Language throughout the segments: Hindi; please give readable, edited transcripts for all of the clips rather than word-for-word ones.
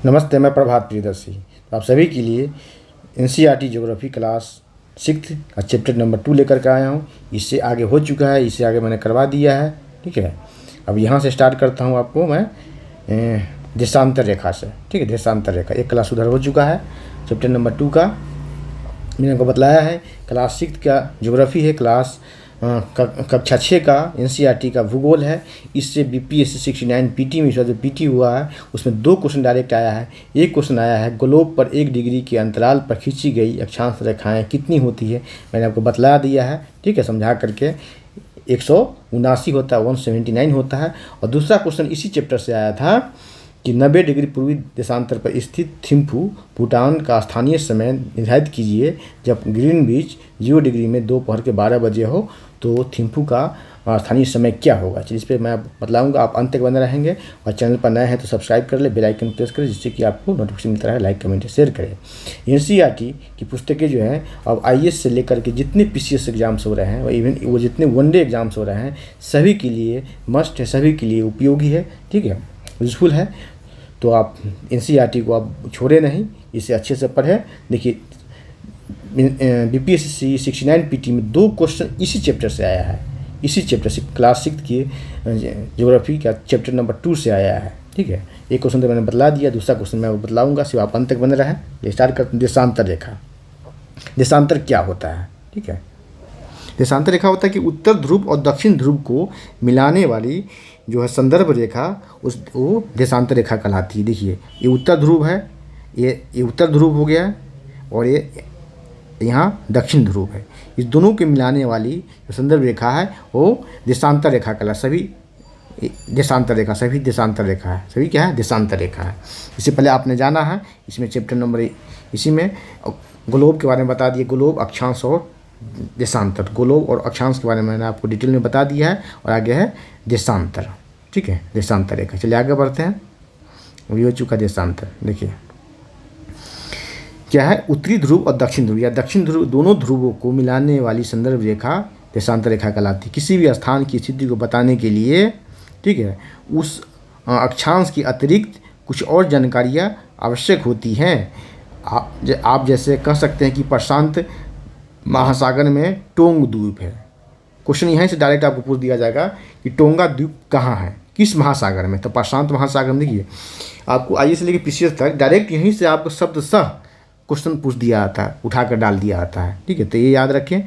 नमस्ते, मैं प्रभात प्रियदर्शी। तो आप सभी के लिए एनसीईआरटी ज्योग्राफी क्लास 6 का चैप्टर नंबर 2 लेकर के आया हूँ। इससे आगे हो चुका है, इससे आगे मैंने करवा दिया है। ठीक है, अब यहाँ से स्टार्ट करता हूँ आपको मैं देशांतर रेखा से। ठीक है, देशांतर रेखा एक क्लास उधर हो चुका है। चैप्टर नंबर 2 का मैंने आपको बतलाया है। क्लास 6 का ज्योग्राफी है, कक्षा 6 का एनसीईआरटी का भूगोल है। इससे बीपीएससी 69 पीटी में जो पीटी हुआ है उसमें 2 क्वेश्चन डायरेक्ट आया है। एक क्वेश्चन आया है, ग्लोब पर 1 डिग्री के अंतराल पर खींची गई अक्षांश रेखाएं कितनी होती है। मैंने आपको बतला दिया है। ठीक है, समझा करके 179 होता है, 179 होता है। और दूसरा क्वेश्चन इसी चैप्टर से आया था कि 90 डिग्री पूर्वी देशांतर पर स्थित थिम्फू भूटान का स्थानीय समय निर्धारित कीजिए जब ग्रीनविच 0 डिग्री में दोपहर के 12 बजे हो तो थिम्फू का स्थानीय समय क्या होगा। चलिए इस पर मैं बतलाऊंगा, आप अंत तक बने रहेंगे। और चैनल पर नए हैं तो सब्सक्राइब कर ले, बेल आइकन प्रेस करें जिससे कि आपको नोटिफिकेशन मिलता रहे। लाइक कमेंट शेयर करें। एनसीईआरटी की पुस्तकें जो हैं अब आईएएस से लेकर के जितने पीसीएस एग्जाम्स हो रहे हैं और इवन वो जितने वनडे एग्जाम्स हो रहे हैं सभी के लिए मस्ट है, सभी के लिए उपयोगी है। ठीक है, यूजफुल है। तो आप एनसीईआरटी को आप छोड़े नहीं, इसे अच्छे से पढ़ें। देखिए बीपीएससी 69 पीटी में 2 क्वेश्चन इसी चैप्टर से आया है, इसी चैप्टर से क्लास 6 की ज्योग्राफी का चैप्टर नंबर 2 से आया है। ठीक है, एक क्वेश्चन तो मैंने बतला दिया, दूसरा क्वेश्चन मैं बतलाऊंगा, सिर्फ आप अंत तक बने रहें। स्टार्ट करते हैं देशांतर रेखा। देशांतर क्या होता है? ठीक है, देशांतर रेखा होता है कि उत्तर ध्रुव और दक्षिण ध्रुव को मिलाने वाली जो है संदर्भ रेखा वो देशांतर रेखा कहलाती है। देखिए ये उत्तर ध्रुव है, ये उत्तर ध्रुव हो गया और ये यहाँ दक्षिण ध्रुव है। इस दोनों के मिलाने वाली जो संदर्भ रेखा है वो देशांतर रेखा कहला। सभी देशांतर रेखा, सभी देशांतर रेखा है, सभी क्या है? देशांतर रेखा है। इससे पहले आपने जाना है इसमें चैप्टर नंबर इसी में ग्लोब के बारे में बता दिए, ग्लोब अक्षांश और देशांतर। ग्लोब और अक्षांश के बारे में मैंने आपको डिटेल में बता दिया है। और आगे है देशांतर। ठीक है, देशांतर रेखा। चलिए आगे बढ़ते हैं। ये हो चुका देशांतर। देखिए क्या है, उत्तरी ध्रुव और दक्षिण ध्रुव या दक्षिण ध्रुव दोनों ध्रुवों को मिलाने वाली संदर्भ रेखा देशांतर रेखा कहलाती है। किसी भी स्थान की स्थिति को बताने के लिए, ठीक है, उस अक्षांश के अतिरिक्त कुछ और जानकारियाँ आवश्यक होती हैं। आप जैसे कह सकते हैं कि प्रशांत महासागर में टोंग द्वीप है। क्वेश्चन यहाँ से डायरेक्ट आपको पूछ दिया जाएगा कि टोंगा द्वीप कहाँ है, किस महासागर में। तो प्रशांत महासागर में। देखिए आपको आइए से लेकर पीसीएस तक डायरेक्ट यहीं से आपको शब्द सह क्वेश्चन पूछ दिया आता है, उठा कर डाल दिया आता है। ठीक है, तो ये याद रखें,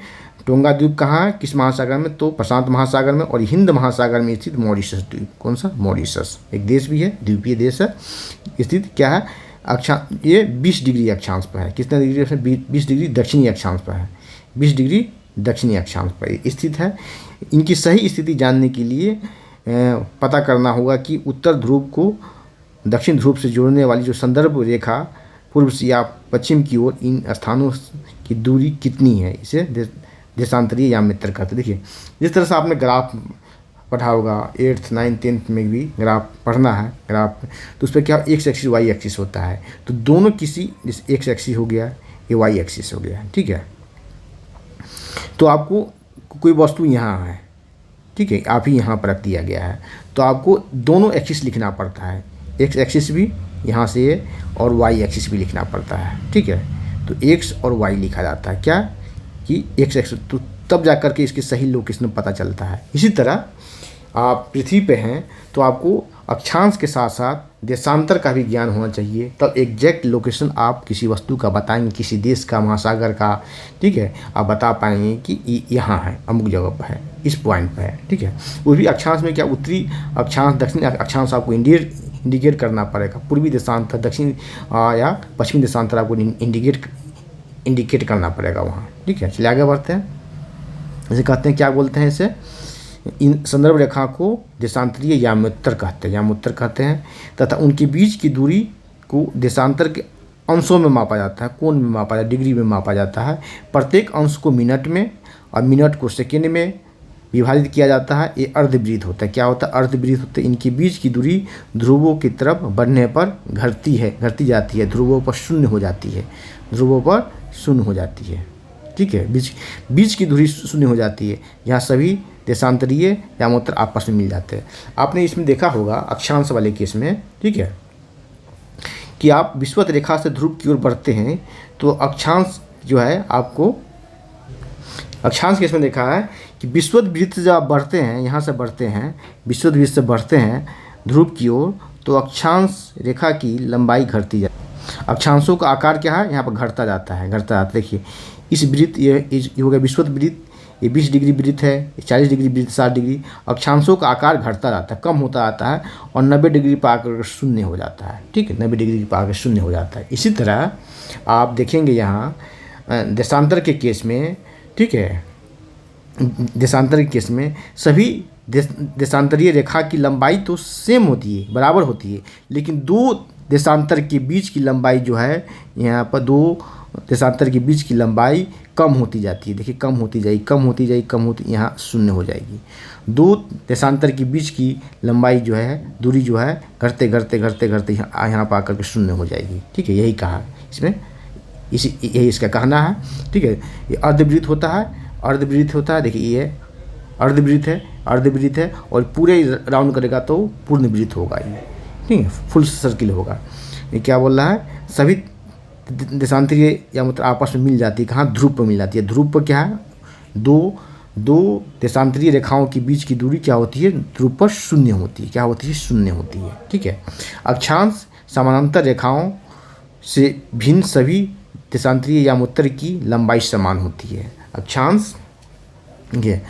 टोंगा द्वीप कहाँ है, किस महासागर में, तो प्रशांत महासागर में। और हिंद महासागर में स्थित मॉरिशस द्वीप। कौन सा? मॉरिशस एक देश भी है, द्वीपीय देश है। स्थित क्या है? ये 20 डिग्री अक्षांश पर है। कितना डिग्री? 20 डिग्री दक्षिणी अक्षांश पर है। 20 डिग्री दक्षिणी अक्षांश पर स्थित है। इनकी सही स्थिति जानने के लिए पता करना होगा कि उत्तर ध्रुव को दक्षिण ध्रुव से जोड़ने वाली जो संदर्भ रेखा पूर्व से या पश्चिम की ओर इन स्थानों की दूरी कितनी है। इसे देशांतरीय यामित्र कहते हैं। देखिए जिस तरह से आपने ग्राफ पढ़ा होगा 8th 9th 10th में भी ग्राफ पढ़ना है, ग्राफ तो उस पर क्या एक्स एक्सिस वाई एक्सिस होता है। तो दोनों किसी, जैसे एक्स एक्सिस हो गया, ये वाई एक्सिस हो गया। ठीक है, तो आपको कोई वस्तु यहाँ है, ठीक है, आप ही यहाँ पर रख दिया गया है, तो आपको दोनों एक्सिस लिखना पड़ता है। एक्स एक्सिस भी यहाँ से और वाई एक्सिस भी लिखना पड़ता है। ठीक है, तो एक्स और वाई लिखा जाता है क्या कि एक्स एक्सिस, तो तब जा कर के इसकी सही लोकेशन पता चलता है। इसी तरह आप पृथ्वी पे हैं तो आपको अक्षांश के साथ साथ देशांतर का भी ज्ञान होना चाहिए, तब एग्जैक्ट लोकेशन आप किसी वस्तु का बताएंगे, किसी देश का, महासागर का। ठीक है, आप बता पाएंगे कि यहाँ है, अमुक जगह पर है, इस पॉइंट पर है। ठीक है, वो भी अक्षांश में क्या, उत्तरी अक्षांश, दक्षिणी अक्षांश आपको इंडिकेट करना पड़ेगा। पूर्वी देशांतर, दक्षिण या पश्चिमी देशांतर आपको इंडिकेट करना पड़ेगा वहाँ। ठीक है, चलिए आगे बढ़ते हैं। जैसे कहते हैं, क्या बोलते हैं इसे, इन संदर्भ रेखा को देशांतरीय यामोत्तर कहते हैं, यामोत्तर कहते हैं। तथा उनके बीच की दूरी को देशांतर के अंशों में मापा जाता है, कोण में मापा जाता है, डिग्री में मापा जाता है। प्रत्येक अंश को मिनट में और मिनट को सेकेंड में विभाजित किया जाता है। ये अर्धवृत्त होता है। क्या होता है? अर्धवृत्त होता है। इनके बीच की दूरी ध्रुवों की तरफ बढ़ने पर घटती जाती है, ध्रुवों पर शून्य हो जाती है, ध्रुवों पर शून्य हो जाती है। ठीक है, बीच की दूरी शून्य हो जाती है, यहाँ सभी देशांतरीय यामोत्तर आपस में मिल जाते हैं। आपने इसमें देखा होगा अक्षांश वाले केस में, ठीक है, कि आप विषुवत रेखा से ध्रुव की ओर बढ़ते हैं तो अक्षांश जो है आपको, अक्षांश केस में देखा है कि विषुवत वृत्त से जब आप बढ़ते हैं, यहाँ से बढ़ते हैं, विषुवत वृत्त से बढ़ते हैं ध्रुव की ओर, तो अक्षांश रेखा की लंबाई घटती जाती है। अक्षांशों का आकार क्या है, यहाँ पर घटता जाता है, घटता जाता है। देखिए इस वृत्त, ये हो गया विषुवत वृत्त, ये 20 डिग्री वृत्त है, 40 डिग्री वृत्त, 60 डिग्री। अक्षांशों का आकार घटता जाता है, कम होता जाता है और 90 डिग्री पर आकर शून्य हो जाता है। ठीक है, 90 डिग्री पर आकर शून्य हो जाता है। इसी तरह आप देखेंगे यहाँ देशांतर के केस में, ठीक है, देशांतर के केस में सभी देशांतरीय रेखा की लंबाई तो सेम होती है, बराबर होती है, लेकिन दो देशांतर के बीच की लंबाई जो है, यहाँ पर दो देशांतर के बीच की लंबाई कम होती जाती है। देखिए कम होती जाएगी, कम होती जाएगी, कम होती, यहाँ शून्य हो जाएगी। दो देशांतर के बीच की लंबाई जो है, दूरी जो है, घटते घटते घटते घटते यहाँ पर आकर के शून्य हो जाएगी। ठीक है, यही कहा इसमें, यही इसका कहना है। ठीक है, ये अर्धवृत्त होता है, अर्धवृत्त होता है। देखिए ये अर्धवृत्त है, अर्धवृत्त है, और पूरे राउंड करेगा तो पूर्ण वृत्त होगा ये। ठीक है, फुल सर्किल होगा। ये क्या बोल रहा है, सभी देशांतरीय या मतलब आपस में मिल जाती है, कहाँ, ध्रुव पर मिल जाती है। ध्रुव पर क्या है, दो देशांतरीय रेखाओं के बीच की दूरी क्या होती है, ध्रुव पर शून्य होती है। क्या होती है, शून्य होती है। ठीक है, अक्षांश समानांतर रेखाओं से भिन्न सभी देशांतरीय यामोत्तर की लंबाई समान होती है। अक्षांश, ये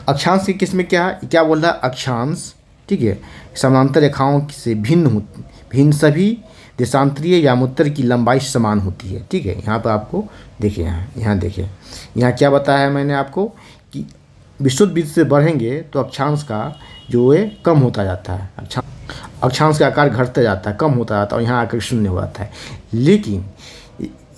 अक्षांश के किस में क्या है, क्या बोल रहा है, अक्षांश, ठीक है, समानांतर रेखाओं से भिन्न सभी देशांतरीय यामोत्तर की लंबाई समान होती है। ठीक है, यहाँ पर आपको देखिए, यहाँ देखिए, यहाँ क्या बताया है मैंने आपको कि विषुवत वृत्त से बढ़ेंगे तो अक्षांश का जो है कम होता जाता है, अक्षांश का आकार घटता जाता है, कम होता जाता है और यहाँ आकर शून्य हो जाता है। लेकिन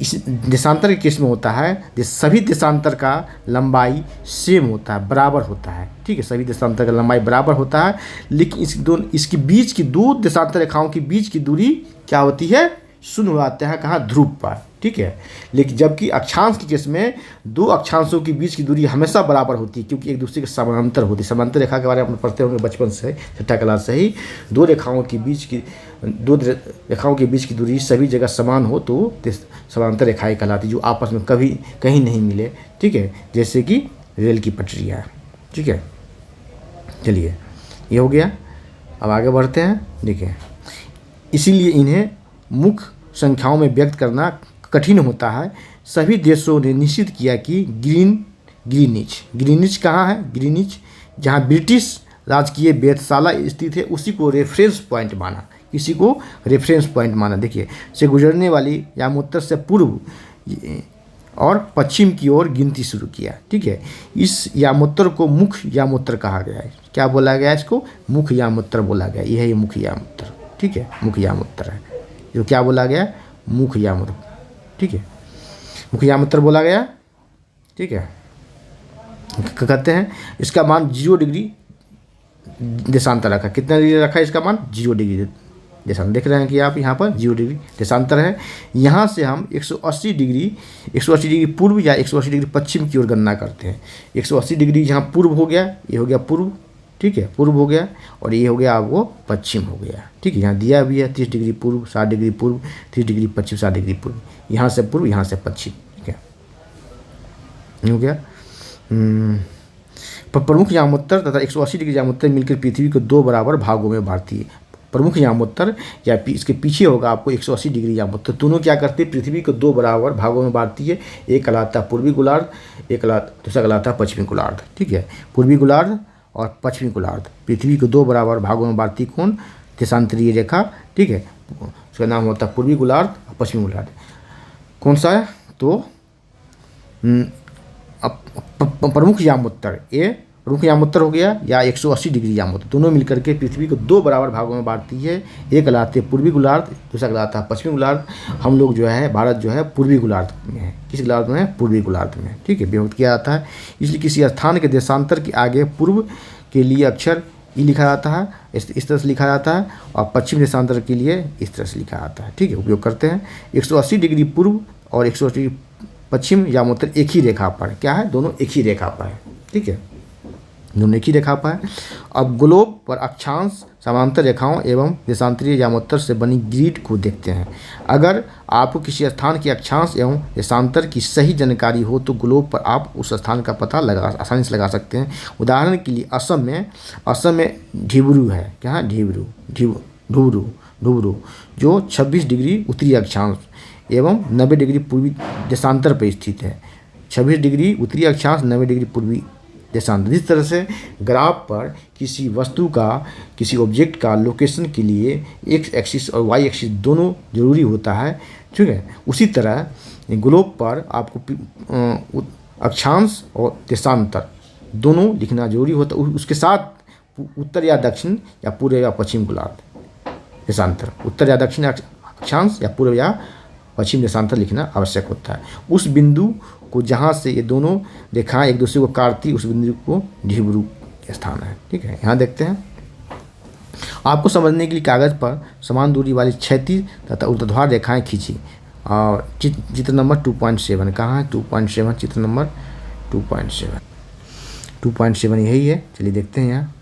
इस देशांतर के केस में होता है सभी देशांतर का लंबाई सेम होता है, बराबर होता है। ठीक है, सभी देशांतर का लंबाई बराबर होता है, लेकिन इसके बीच की दो देशांतर रेखाओं के बीच की दूरी क्या होती है, शून्य हो जाते हैं, कहाँ, ध्रुव पर। ठीक है, लेकिन जबकि अक्षांश के केस में दो अक्षांशों के बीच की दूरी हमेशा बराबर होती है, क्योंकि एक दूसरे के समानांतर होती है। समांतर रेखा के बारे में पढ़ते होंगे बचपन से, छठा क्लास से ही। दो रेखाओं के बीच की दूरी सभी जगह समान हो तो समांतर रेखाएं कहलाती, जो आपस में कभी कहीं नहीं मिले। ठीक है, जैसे कि रेल की पटरियाँ। ठीक है, चलिए ये हो गया। अब आगे बढ़ते हैं। देखिए, इसीलिए इन्हें मुख्य संख्याओं में व्यक्त करना कठिन होता है। सभी देशों ने निश्चित किया कि ग्रीनिच कहाँ है, ग्रीनिच जहाँ ब्रिटिश राजकीय वेधशाला स्थित है, उसी को रेफरेंस पॉइंट माना, इसी को रेफरेंस पॉइंट माना। देखिए, से गुजरने वाली यामोत्तर से पूर्व और पश्चिम की ओर गिनती शुरू किया। ठीक है, इस यामोत्तर को मुख्य यामोत्तर कहा गया है। क्या बोला गया, इसको मुख्य यामोत्तर बोला गया। यह है मुख्य यामोत्तर। ठीक है, मुख्य यामोत्तर है जो क्या बोला गया, मुख्य यामोत्तर। ठीक है, मुख्य यामोत्तर बोला गया। ठीक है, कहते हैं इसका मान 0 डिग्री देशांतर रखा। कितना डिग्री रखा है इसका मान, 0 डिग्री देशांतर। देख रहे हैं कि आप यहाँ पर 0 डिग्री देशांतर है। यहाँ से हम 180 डिग्री पूर्व या 180 डिग्री पश्चिम की ओर गणना करते हैं। 180 डिग्री यहाँ पूर्व हो गया, ये हो गया पूर्व। ठीक है, पूर्व हो गया, और ये हो गया आपको पश्चिम हो गया। ठीक है, यहाँ दिया भी है 30 डिग्री पूर्व, 60 डिग्री पूर्व, 30 डिग्री पश्चिम, 60 डिग्री पूर्व। यहाँ से पूर्व, यहाँ से पश्चिम। ठीक है, हो गया। प्रमुख यामोत्तर तथा 180 डिग्री यामोत्तर मिलकर पृथ्वी को 2 बराबर भागों में बांटती है। प्रमुख यामोत्तर या इसके पीछे होगा आपको 180 डिग्री यामोत्तर, दोनों क्या करते हैं, पृथ्वी को 2 बराबर भागों में बांटती है। एक कहलाता है पूर्वी गोलार्ध, दूसरा कहलाता है पश्चिमी गोलार्ध। ठीक है, पूर्वी गोलार्ध और पश्चिमी गोलार्ध पृथ्वी को 2 बराबर भागों में बांटती कौन, देशांतरीय रेखा। ठीक है, उसका नाम होता है पूर्वी गोलार्ध और पश्चिमी गोलार्ध। कौन सा है, तो प्रमुख यामोत्तर, ये प्रमुख यामोत्तर हो गया या 180 डिग्री यामोत्तर, दोनों मिलकर के पृथ्वी को 2 बराबर भागों में बांटती है। एक कहलाते हैं पूर्वी गोलार्ध, दूसरा कहलाता है पश्चिमी गोलार्ध। हम लोग जो है, भारत जो है पूर्वी गोलार्ध में है। किस गोलार्ध में है, पूर्वी गोलार्ध में। ठीक है, विभक्त किया जाता है। इसलिए किसी स्थान के देशांतर के आगे पूर्व के लिए अक्षर ई लिखा जाता है, इस तरह से लिखा जाता है, और पश्चिम देशांतर के लिए इस तरह से लिखा जाता है। ठीक है, उपयोग करते हैं। 180 डिग्री पूर्व और 180 डिग्री पश्चिम यामोत्तर एक ही रेखा पर, क्या है, दोनों एक ही रेखा पर है। ठीक है, दोनों एक ही रेखा पर है। अब ग्लोब पर अक्षांश, समांतर रेखाओं एवं देशांतरीय यामोत्तर से बनी ग्रिड को देखते हैं। अगर आपको किसी स्थान के अक्षांश एवं देशांतर की सही जानकारी हो तो ग्लोब पर आप उस स्थान का पता आसानी से लगा सकते हैं। उदाहरण के लिए असम में ढिब्रू है, क्या है ढुब्रू जो 26 डिग्री उत्तरी अक्षांश एवं 90 डिग्री पूर्वी देशांतर पर स्थित है। 26 डिग्री उत्तरी अक्षांश, 90 डिग्री पूर्वी देशांतर। इस तरह से ग्राफ पर किसी वस्तु का, किसी ऑब्जेक्ट का लोकेशन के लिए एक्स एक्सिस और वाई एक्सिस दोनों जरूरी होता है, ठीक है। उसी तरह ग्लोब पर आपको अक्षांश और देशांतर दोनों लिखना जरूरी होता है। उसके साथ उत्तर या दक्षिण या पूर्व या पश्चिम गोलार्ध देशांतर, उत्तर या दक्षिण अक्षांश या पूर्व या पश्चिम देशांतर लिखना आवश्यक होता है। उस बिंदु को जहाँ से ये दोनों रेखाएं एक दूसरे को काटती, उस बिंदु को ढिब्रू स्थान है, ठीक है। यहाँ देखते हैं, आपको समझने के लिए कागज़ पर समान दूरी वाली क्षैतिज तथा ऊर्ध्वाधर रेखाएं खींची और चित्र नंबर 2.7 कहाँ है, 2.7 चित्र नंबर 2.7 यही है। चलिए देखते हैं यहाँ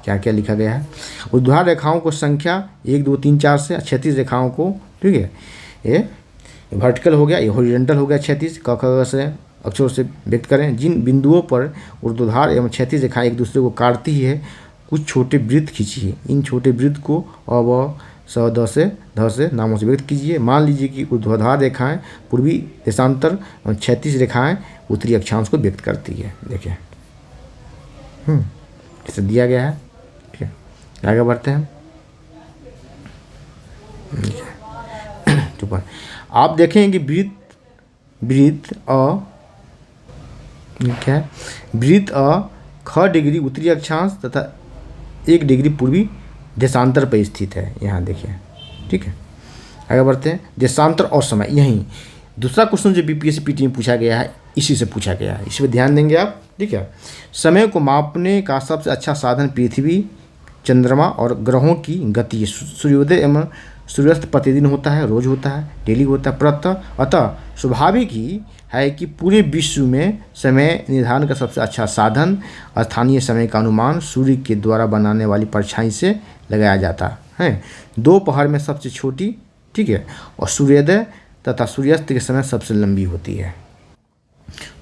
क्या क्या लिखा गया है। ऊर्ध्वाधर रेखाओं को संख्या 1 2 3 4 से, क्षैतिज रेखाओं को, ठीक है, ये वर्टिकल हो गया, ये हॉरिजॉन्टल हो गया, क्षैतिज क ख से अक्षरों से व्यक्त करें। जिन बिंदुओं पर ऊर्ध्वाधर एवं क्षैतिज रेखाएं एक दूसरे को काटती है कुछ छोटे वृत्त खींचिए। इन छोटे वृत्त को अ ब स द से नामों से व्यक्त कीजिए। मान लीजिए कि ऊर्ध्वाधर रेखाएं पूर्वी देशांतर और क्षैतिज रेखाएं उत्तरी अक्षांश को व्यक्त करती है। देखिए इसे दिया गया है, ठीक है। आगे बढ़ते हैं। आप देखेंगे वृत्त ख डिग्री उत्तरी अक्षांश तथा 1 डिग्री पूर्वी देशांतर पर स्थित है। यहाँ देखिए, ठीक है। आगे बढ़ते हैं। देशांतर और समय, यहीं दूसरा क्वेश्चन जो बीपीएससी पीटी में पूछा गया है, इसी से पूछा गया है, इस पर ध्यान देंगे आप, ठीक है। समय को मापने का सबसे अच्छा साधन पृथ्वी, चंद्रमा और ग्रहों की गति है। सूर्योदय एवं सूर्यास्त प्रतिदिन होता है, रोज होता है, डेली होता है, प्रातः। अतः स्वाभाविक ही है कि पूरे विश्व में समय निर्धारण का सबसे अच्छा साधन स्थानीय समय का अनुमान सूर्य के द्वारा बनाने वाली परछाई से लगाया जाता है। दोपहर में सबसे छोटी, ठीक है, और सूर्योदय तथा सूर्यास्त के समय सबसे लंबी होती है।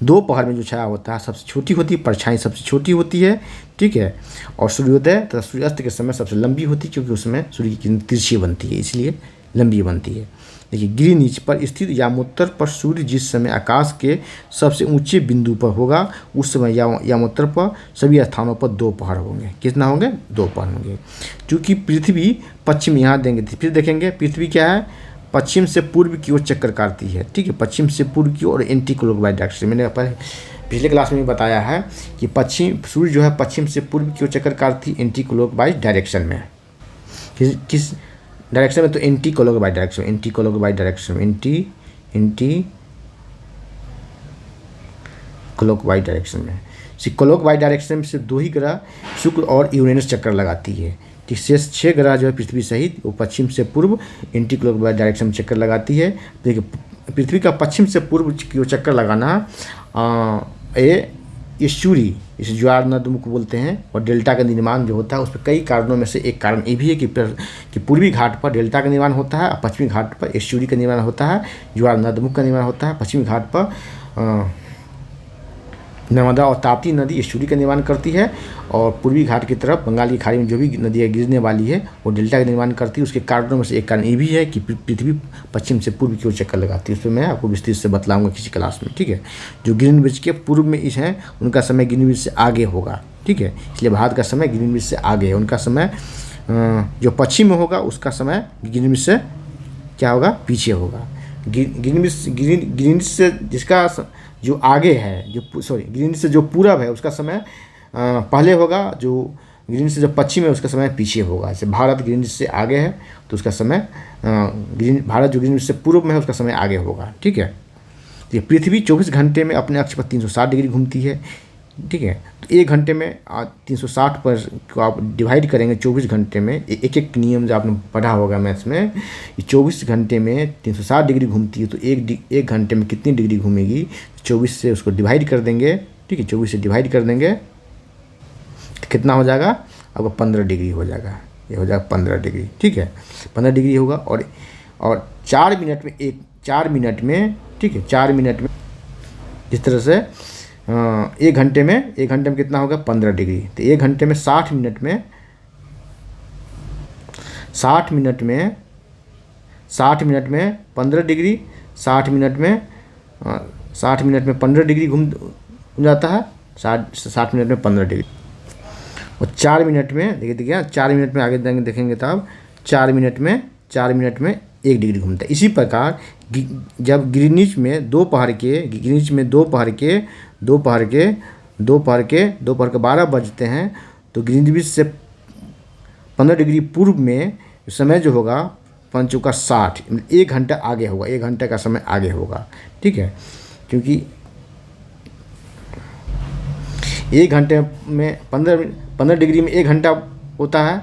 दोपहर में जो छाया होता है सबसे छोटी होती है, परछाई सबसे छोटी होती है, ठीक है, और सूर्योदय तथा सूर्यास्त के समय सबसे लंबी होती है, क्योंकि उसमें सूर्य की किरण तिरछी बनती है, इसलिए लंबी बनती है। देखिए, ग्रीनिच पर स्थित यामोत्तर पर सूर्य जिस समय आकाश के सबसे ऊंचे बिंदु पर होगा उस समय यामोत्तर पर सभी स्थानों पर दोपहर होंगे। कितना होंगे? दोपहर होंगे। चूँकि पृथ्वी पश्चिम, यहाँ देंगे फिर देखेंगे, पृथ्वी क्या है, पश्चिम से पूर्व की ओर चक्कर काटती है, ठीक है, पश्चिम से पूर्व की ओर एंटी क्लॉकवाइज डायरेक्शन। मैंने पिछले क्लास में बताया है कि सूर्य जो है पश्चिम से पूर्व की ओर चक्कर काटती है एंटी क्लॉकवाइज डायरेक्शन में। किस डायरेक्शन में? तो एंटी क्लॉकवाइज डायरेक्शन में, एंटी क्लॉकवाइज डायरेक्शन में, एंटी क्लॉकवाइज डायरेक्शन में। क्लॉकवाइज डायरेक्शन में सिर्फ 2 ही ग्रह शुक्र और यूरेनस चक्कर लगाती है, ठीक। शेष 6 ग्रह जो है पृथ्वी सहित वो पश्चिम से पूर्व एंटी क्लॉकवाइज डायरेक्शन में चक्कर लगाती है। देखिए, पृथ्वी का पश्चिम से पूर्व की ओर चक्कर लगाना ये सूर्य, इसे ज्वार नदमुख बोलते हैं, और डेल्टा का निर्माण जो होता है उस पर कई कारणों में से एक कारण ये भी है कि पूर्वी घाट पर डेल्टा का निर्माण होता है और पश्चिमी घाट पर एस्चुरी का निर्माण होता है, ज्वार नदमुख का निर्माण होता है। पश्चिमी घाट पर नर्मदा और ताप्ती नदी एस्चुरी का निर्माण करती है, और पूर्वी घाट की तरफ बंगाल की खाड़ी में जो भी नदियाँ गिरने वाली है वो डेल्टा का निर्माण करती है। उसके कारणों में से एक कारण ये भी है कि पृथ्वी पश्चिम से पूर्व की ओर चक्कर लगाती है। उस पर मैं आपको विस्तृत से बतलाऊंगा किसी क्लास में, ठीक है। जो ग्रीनविच के पूर्व में इस हैं उनका समय ग्रीनविच से आगे होगा, ठीक है, इसलिए भारत का समय ग्रीनविच से आगे है। उनका समय जो पश्चिम में होगा उसका समय ग्रीनविच से क्या होगा? पीछे होगा। ग्रीनविच से जिसका जो आगे है, ग्रीनविच से जो पूरब है उसका समय पहले होगा, जो ग्रीनविच से जो पश्चिम है उसका समय पीछे होगा। जैसे भारत ग्रीनविच से आगे है तो उसका समय भारत जो ग्रीनविच से पूर्व में है उसका समय आगे होगा, ठीक है। ये पृथ्वी 24 घंटे में अपने अक्ष पर 360 डिग्री घूमती है, ठीक है। तो 1 घंटे में 360 पर को आप डिवाइड करेंगे 24 घंटे में, एक नियम जो आपने पढ़ा होगा मैथ्स में, 24 घंटे में 360 डिग्री घूमती है, तो एक घंटे में कितनी डिग्री घूमेगी? 24 से उसको डिवाइड कर देंगे, ठीक है, 24 से डिवाइड कर देंगे कितना हो जाएगा आपको 15 डिग्री हो जाएगा, ये हो जाएगा 15 डिग्री। ठीक है, 15 डिग्री होगा। और 4 मिनट में 4 मिनट में, ठीक है, 4 मिनट में जिस तरह से 1 घंटे में कितना होगा 15 डिग्री। तो 1 घंटे में 60 मिनट में 15 डिग्री, 60 मिनट में 15 डिग्री घूम जाता है, 60 मिनट में 15 डिग्री। और 4 मिनट में देखिए 4 मिनट में आगे देखेंगे तब 4 मिनट में 1 डिग्री घूमता है। इसी प्रकार जब ग्रीनिच में दोपहर के 12 बजते हैं तो ग्रीनिच से 15 डिग्री पूर्व में समय जो होगा 5 चौका 60, 1 घंटा आगे होगा, 1 घंटे का समय आगे होगा। ठीक है, क्योंकि 1 घंटे में 15 डिग्री में 1 घंटा होता है,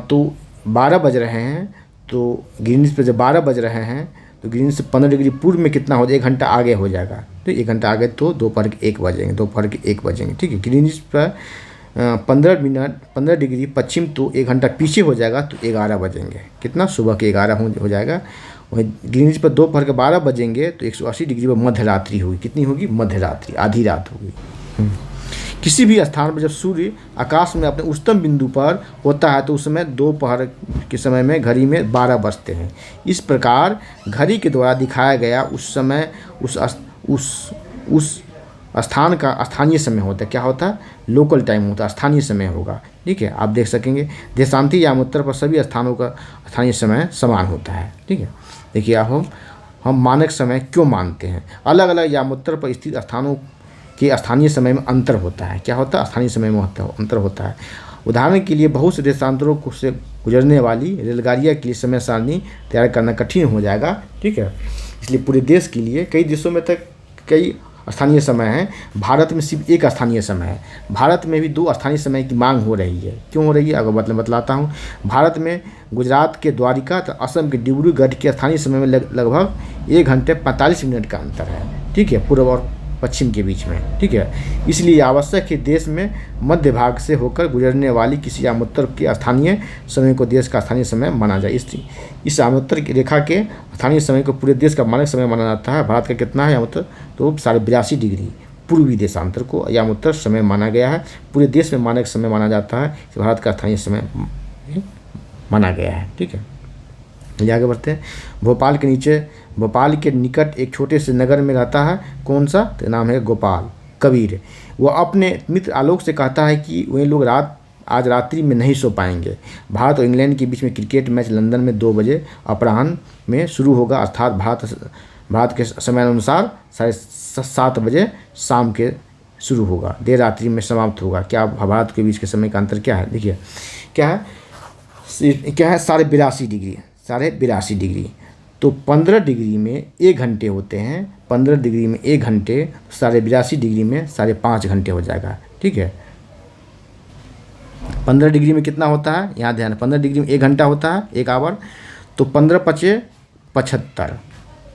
तो 12 बज रहे हैं, तो ग्रीनिच पे जब 12 बज रहे हैं तो ग्रीनिच से 15 डिग्री पूर्व में कितना हो जाए 1 घंटा आगे हो जाएगा। तो 1 घंटा आगे तो दोपहर के 1 बजेंगे। ठीक है, ग्रीनिच पर 15 डिग्री पश्चिम तो 1 घंटा पीछे हो जाएगा, तो 11 बजेंगे। कितना, सुबह के 11 हो जाएगा। वहीं ग्रीनिच पर दोपहर के 12 बजेंगे तो 180 डिग्री पर मध्य रात्रि होगी। कितनी होगी, मध्य रात्रि, आधी रात होगी। किसी भी स्थान पर जब सूर्य आकाश में अपने उच्चतम बिंदु पर होता है तो उस समय दोपहर के समय में घड़ी में 12 बजते हैं। इस प्रकार घड़ी के द्वारा दिखाया गया उस समय उस स्थान का स्थानीय समय होता है। क्या होता है, लोकल टाइम होता है, स्थानीय समय होगा। ठीक है, आप देख सकेंगे देशांतर यामोत्तर पर सभी स्थानों का स्थानीय समय समान होता है। ठीक है, देखिए आप हम मानक समय क्यों मानते हैं। अलग अलग यामोत्तर पर स्थित स्थानों के स्थानीय समय में अंतर होता है। क्या होता है, स्थानीय समय में अंतर होता है। उदाहरण के लिए बहुत से देशांतरों से गुजरने वाली रेलगाड़ियाँ के लिए समय सारणी तैयार करना कठिन हो जाएगा। ठीक है, इसलिए पूरे देश के लिए कई देशों में तक कई स्थानीय समय हैं, भारत में सिर्फ एक स्थानीय समय है। भारत में भी 2 स्थानीय समय की मांग हो रही है। क्यों हो रही है, अगर बतलाता हूँ। भारत में गुजरात के द्वारिका तो असम के डिब्रूगढ़ के स्थानीय समय में लगभग 1 घंटे 45 मिनट का अंतर है। ठीक है, पूर्व और पश्चिम के बीच में। ठीक है, इसलिए आवश्यक है देश में मध्य भाग से होकर गुजरने वाली किसी यामोत्तर के स्थानीय समय को देश का स्थानीय समय माना जाए। इस यामोत्तर की रेखा के स्थानीय समय को पूरे देश का मानक समय माना जाता है। भारत का कितना है यामोत्तर, तो 82.5 डिग्री पूर्वी देशांतर को यामोत्तर समय माना गया है। पूरे देश में मानक समय माना जाता है, भारत का स्थानीय समय माना गया है। ठीक है, आगे बढ़ते हैं। भोपाल के निकट एक छोटे से नगर में रहता है, कौन सा, तो नाम है गोपाल कबीर। वह अपने मित्र आलोक से कहता है कि वे लोग आज रात्रि में नहीं सो पाएंगे। भारत और इंग्लैंड के बीच में क्रिकेट मैच लंदन में 2 बजे अपराह्न में शुरू होगा, अर्थात भारत के समय अनुसार 7:30 बजे शाम के शुरू होगा, देर रात्रि में समाप्त होगा। क्या भारत के बीच के समय का अंतर क्या है, देखिए क्या है 82.5 डिग्री। तो 15 डिग्री में 1 घंटे होते हैं, 15 डिग्री में 1 घंटे, 82.5 डिग्री में 5.5 घंटे हो जाएगा। ठीक है, 15 डिग्री में कितना होता है, यहाँ ध्यान, 15 डिग्री में 1 घंटा होता है, 1 आवर, तो 15 × 5 = 75।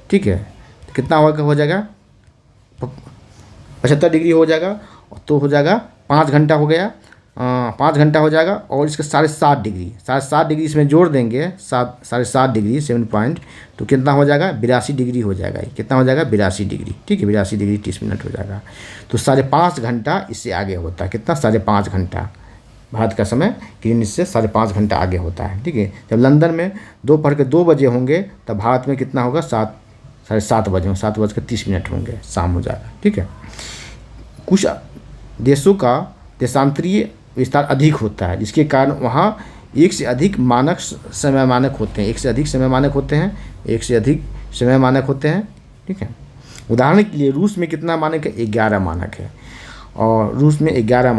ठीक है, तो कितना हो जाएगा 75 डिग्री हो जाएगा, तो हो जाएगा 5 घंटा हो गया, 5 घंटा हो जाएगा। और इसका 7.5 डिग्री इसमें जोड़ देंगे, 7.5 डिग्री 7 पॉइंट, तो कितना हो जाएगा 82 डिग्री हो जाएगा। कितना हो जाएगा 82 डिग्री। ठीक है, 82 डिग्री 30 मिनट हो जाएगा। तो 5.5 घंटा इससे आगे होता है। कितना, 5.5 घंटा भारत का समय ग्रीनिच से 5.5 घंटा आगे होता है। ठीक है, जब लंदन में दोपहर के 2 बजे होंगे तब भारत में कितना होगा 7:30 बजे, 7:30 होंगे, शाम हो जाएगा। ठीक है, कुछ देशों का देशांतरीय विस्तार अधिक होता है, जिसके कारण वहाँ एक से अधिक समय मानक होते हैं। ठीक है, उदाहरण के लिए रूस में कितना मानक है, 11 मानक है, और रूस में 11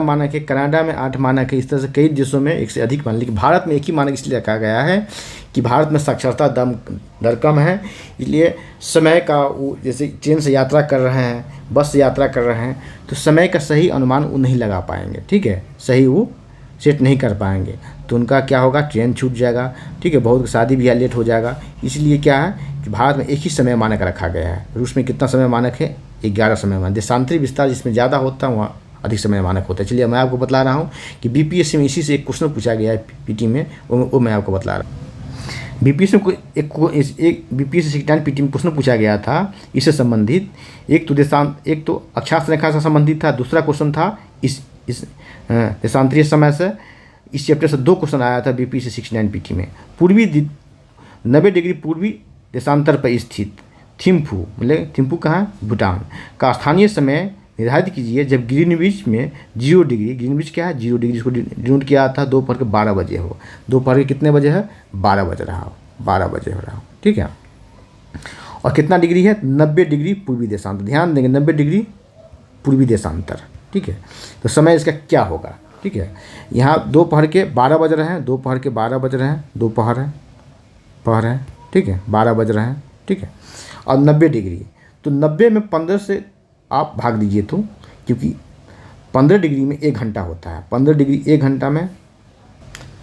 मानक है, कनाडा में 8 मानक है। इस तरह से कई देशों में एक से अधिक मानक, लेकिन भारत में एक ही मानक इसलिए रखा गया है कि भारत में साक्षरता दर कम है, इसलिए समय का वो जैसे ट्रेन से यात्रा कर रहे हैं, बस से यात्रा कर रहे हैं, तो समय का सही अनुमान वो नहीं लगा पाएंगे। ठीक है, सही वो सेट नहीं कर पाएंगे, तो उनका क्या होगा, ट्रेन छूट जाएगा। ठीक है, बहुत शादी ब्याह लेट हो जाएगा। इसलिए क्या है कि भारत में एक ही समय मानक रखा गया है। रूस में कितना समय मानक है, 11 समय मानक। देशांतरी विस्तार जिसमें ज़्यादा होता है वहाँ अधिक समय मानक होता है। चलिए मैं आपको बतला रहा हूँ कि बीपीएससी में इसी से एक क्वेश्चन पूछा गया है पीटी में, वो मैं आपको बतला रहा हूँ। बीपीएससी में एक बीपीएससी 69 पीटी में क्वेश्चन पूछा गया था इससे संबंधित। एक तो अक्षांश रेखा से संबंधित था, दूसरा क्वेश्चन था इस देशांतरीय समय से। इस चैप्टर से 2 क्वेश्चन आया था बीपीएससी 69 पीटी में। 90 डिग्री पूर्वी देशांतर पर स्थित थिम्फू, मतलब थिम्फू कहाँ है, भूटान का स्थानीय समय निर्धारित कीजिए जब ग्रीनविच में 0 डिग्री, ग्रीनविच क्या है 0 डिग्री, इसको डिनोट किया था दोपहर के 12 बजे हो। दोपहर के कितने बजे है, 12 बज रहा हो, 12 बजे हो रहा हो, ठीक है। और कितना डिग्री है, 90 डिग्री पूर्वी देशांतर। ध्यान देंगे 90 डिग्री पूर्वी देशांतर, ठीक है। तो समय इसका क्या होगा, ठीक है। यहाँ दोपहर के 12 बज रहे हैं, दोपहर के 12 बज रहे हैं, दोपहर है, पहर है, ठीक है, 12 बज रहे हैं, ठीक है। और 90 डिग्री, तो 90 में 15 से आप भाग दीजिए, तो क्योंकि 15 डिग्री में 1 घंटा होता है। 15 डिग्री 1 घंटा में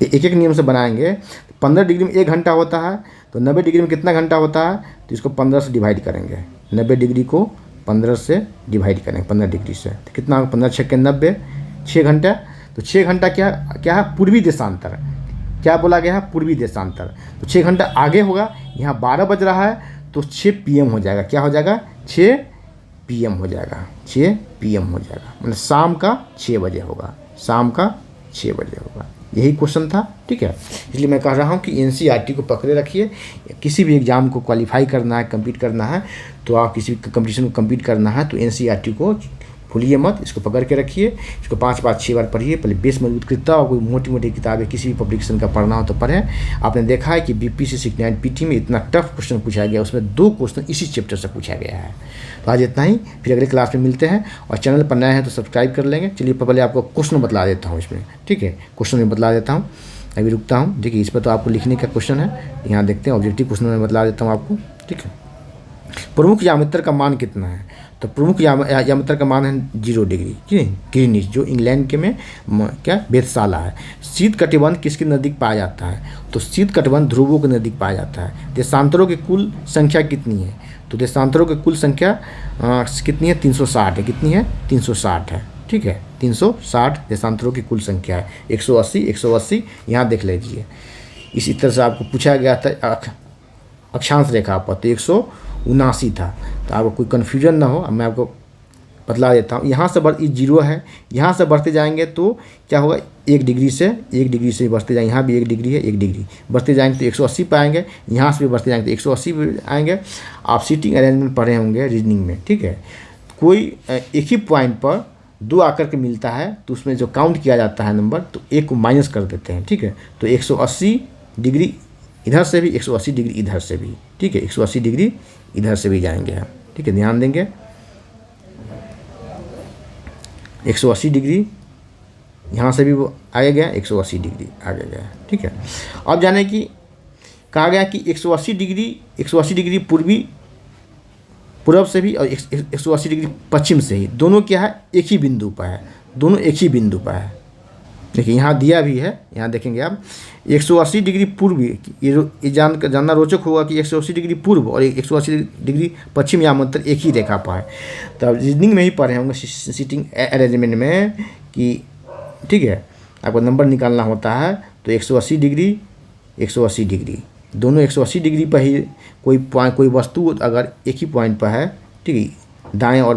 एक नियम से बनाएंगे। 15 डिग्री में 1 घंटा होता है, तो 90 डिग्री में कितना घंटा होता है, तो इसको 15 से डिवाइड करेंगे। 90 डिग्री को 15 से डिवाइड करेंगे, 15 डिग्री से, तो कितना होगा, 15 छक्के 90, 6 घंटा। तो 6 घंटा क्या है, पूर्वी देशांतर। क्या बोला गया है, पूर्वी देशांतर। तो 6 घंटा आगे होगा। यहाँ 12 बज रहा है तो 6 PM हो जाएगा। क्या हो जाएगा, 6 PM हो जाएगा, 6 PM हो जाएगा, मतलब शाम का 6 बजे होगा, शाम का 6 बजे होगा। यही क्वेश्चन था, ठीक है। इसलिए मैं कह रहा हूँ कि NCERT को पकड़े रखिए। किसी भी एग्ज़ाम को क्वालिफाई करना है, कम्पीट करना है, तो आप किसी भी कंपटीशन को कम्पीट करना है तो NCERT को भूलिए मत, इसको पकड़ के रखिए। इसको 5 बार 6 बार पढ़िए, पहले बेस मजबूत करता हो। कोई मोटी मोटी किताबें किसी भी पब्लिकेशन का पढ़ना हो तो पढ़ें। आपने देखा है कि बीपीएससी 69 पीटी में इतना टफ क्वेश्चन पूछा गया, उसमें 2 क्वेश्चन इसी चैप्टर से पूछा गया है। तो आज इतना ही, फिर अगले क्लास में मिलते हैं। और चैनल पर नए हैं तो सब्सक्राइब कर लेंगे। चलिए पहले आपको क्वेश्चन बतला देता हूँ इसमें, ठीक है, क्वेश्चन में बतला देता हूँ। अभी रुकता हूँ, देखिए इस पर तो आपको लिखने का क्वेश्चन है, यहाँ देखते हैं। ऑब्जेक्टिव क्वेश्चन में बतला देता हूँ आपको, ठीक है। प्रमुख यामित्र का मान कितना है, तो प्रमुख यामित्र का मान है 0 डिग्री, ग्रीनिच, जो इंग्लैंड के में क्या वेधशाला है। शीत कटिबंध किसके नज़दीक पाया जाता है, तो शीत कटिबंध ध्रुवों के नज़दीक पाया जाता है। देशांतरों की कुल संख्या कितनी है, तो देशांतरों की कुल संख्या कितनी है, 360 है। कितनी है, 360 है, ठीक है। 360 देशांतरों की कुल संख्या है। 180 यहाँ देख लीजिए। इसी तरह से आपको पूछा गया था अक्षांश रेखा पर, तो 179 था। तो आपको कोई कन्फ्यूजन ना हो, अब मैं आपको बतला देता हूँ। यहाँ से 0 है, यहाँ से बढ़ते जाएंगे तो क्या होगा, 1 डिग्री से बढ़ते जाएंगे। यहाँ भी 1 डिग्री है, 1 डिग्री बढ़ते जाएंगे तो 180 पाएंगे। यहाँ से भी बढ़ते जाएंगे तो 180 भी आएंगे। आप सीटिंग अरेंजमेंट पढ़े होंगे रीजनिंग में, ठीक है। कोई एक ही पॉइंट पर 2 आकर के मिलता है तो उसमें जो काउंट किया जाता है नंबर, तो 1 को माइनस कर देते हैं, ठीक है। तो 180 डिग्री इधर से भी, 180 डिग्री इधर से भी, ठीक है। 180 डिग्री इधर से भी जाएंगे हम, ठीक है, ध्यान देंगे। 180 डिग्री यहाँ से भी वो आगे गया, 180 डिग्री आगे गया, ठीक है। अब जाने की कहा गया कि 180 डिग्री पूर्व से भी और 180 डिग्री पश्चिम से ही, दोनों क्या है, एक ही बिंदु पर है, दोनों एक ही बिंदु पर है। देखिए यहाँ दिया भी है, यहाँ देखेंगे आप 180 डिग्री पूर्व, ये जानना रोचक होगा कि 180 डिग्री पूर्व और 180 डिग्री पश्चिम यामित्र एक ही रेखा पर है। तो रीजनिंग में ही पढ़े होंगे सीटिंग अरेंजमेंट में कि, ठीक है, आपको नंबर निकालना होता है तो 180 डिग्री दोनों 180 डिग्री पर ही कोई वस्तु अगर एक ही पॉइंट पर है, ठीक है, दाएँ और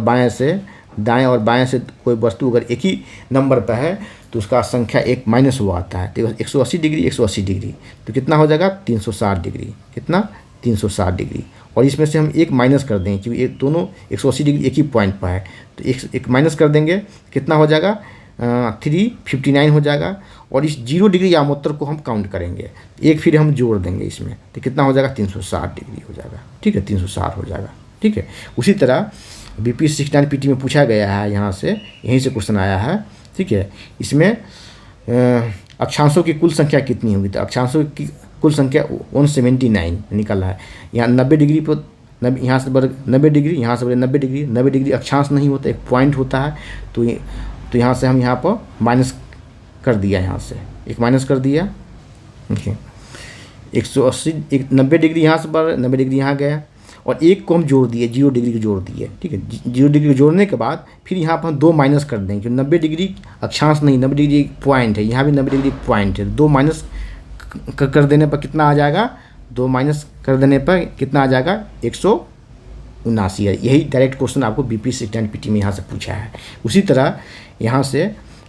बाएँ से कोई वस्तु अगर एक ही नंबर पर है तो उसका संख्या 1 माइनस हुआ आता है। तो 180 डिग्री तो कितना हो जाएगा, 360 डिग्री। कितना, 360 डिग्री। और इसमें से हम 1 माइनस कर देंगे क्योंकि ये दोनों 180 डिग्री एक ही पॉइंट पर है, तो एक माइनस कर देंगे, कितना हो जाएगा, 359 हो जाएगा। और इस 0 डिग्री यामोत्तर को हम काउंट करेंगे, एक फिर हम जोड़ देंगे इसमें, तो कितना हो जाएगा, 360 डिग्री हो जाएगा, ठीक है, 360 हो जाएगा, ठीक है। उसी तरह बीपीएससी 69 पीटी में पूछा गया है, यहाँ से यहीं से क्वेश्चन आया है, ठीक है। इसमें अक्षांशों की कुल संख्या कितनी होगी, तो अक्षांशों की कुल संख्या 179 निकला है। यहाँ 90 डिग्री पर यहाँ से बढ़ 90 डिग्री, यहाँ से बढ़े 90 डिग्री। 90 डिग्री अक्षांश नहीं होता, एक पॉइंट होता है। तो यहाँ से हम यहाँ पर माइनस कर दिया, यहाँ से एक माइनस कर दिया, ठीक है। 180 90 डिग्री यहाँ से बढ़ 90 डिग्री यहाँ गया। और एक को हम जोड़ दिए, 0 डिग्री को जोड़ दिए, ठीक है। 0 डिग्री को जोड़ने के बाद फिर यहाँ पर हम 2 माइनस कर देंगे, क्योंकि 90 डिग्री अक्षांश नहीं, 90 डिग्री एक पॉइंट है, यहाँ भी 90 डिग्री पॉइंट है। 2 माइनस कर देने पर कितना आ जाएगा, 2 माइनस कर देने पर कितना आ जाएगा, 179 है। यही डायरेक्ट क्वेश्चन आपको बीपी सेकेंड पीटी में यहाँ से पूछा है। उसी तरह यहाँ से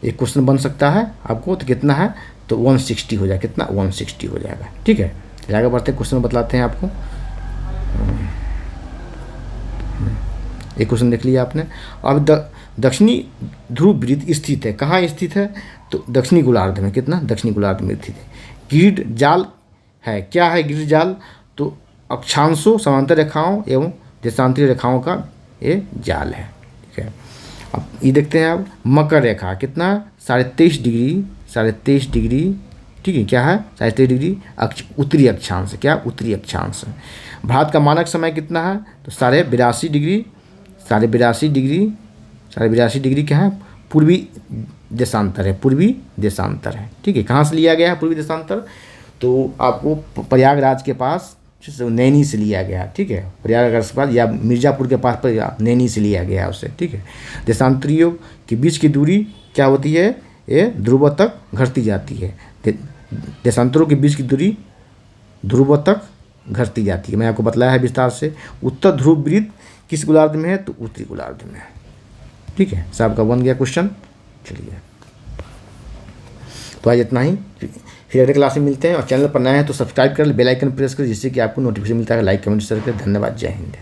एक क्वेश्चन बन सकता है आपको, तो कितना है, तो 160 हो जाएगा, कितना 160 हो जाएगा, ठीक है। आगे बढ़ते हैं, क्वेश्चन बतलाते हैं आपको। एक क्वेश्चन देख लिया आपने। अब दक्षिणी ध्रुव वृत्त स्थित है, कहाँ स्थित है, तो दक्षिणी गोलार्ध में, कितना, दक्षिणी गोलार्ध में स्थित है। ग्रिड जाल है, क्या है ग्रिड जाल, तो अक्षांशों, समांतर रेखाओं एवं देशांतरीय रेखाओं का ये जाल है, ठीक है। अब ये देखते हैं, अब मकर रेखा कितना, 23.5 डिग्री, 23.5 डिग्री, ठीक है, क्या है, 23.5 डिग्री उत्तरी अक्षांश, क्या उत्तरी अक्षांश। भारत का मानक समय कितना है, तो 82.5 डिग्री, 82.5 डिग्री, 82.5 डिग्री क्या है, पूर्वी देशांतर है, पूर्वी देशांतर है, ठीक है। कहाँ से लिया गया है पूर्वी देशांतर, तो आपको प्रयागराज के पास नैनी से लिया गया, ठीक है, प्रयागराज के पास या मिर्ज़ापुर के पास पर नैनी से लिया गया उसे, ठीक है। देशांतरियों के बीच की दूरी क्या होती है, ये ध्रुव तक घटती जाती है। देशांतरों के बीच की दूरी ध्रुव तक घटती जाती है, मैं आपको बतलाया है विस्तार से। उत्तर ध्रुव वृत्त किस गोलार्ध में है, तो उत्तरी गोलार्ध में है, ठीक है। साहब का बन गया क्वेश्चन। चलिए, तो आज इतना ही, फिर अगले क्लास में मिलते हैं। और चैनल पर नया है तो सब्सक्राइब कर, बेल आइकन प्रेस करें, जिससे कि आपको नोटिफिकेशन मिलता है। लाइक कमेंट शेयर करें। धन्यवाद, जय हिंद।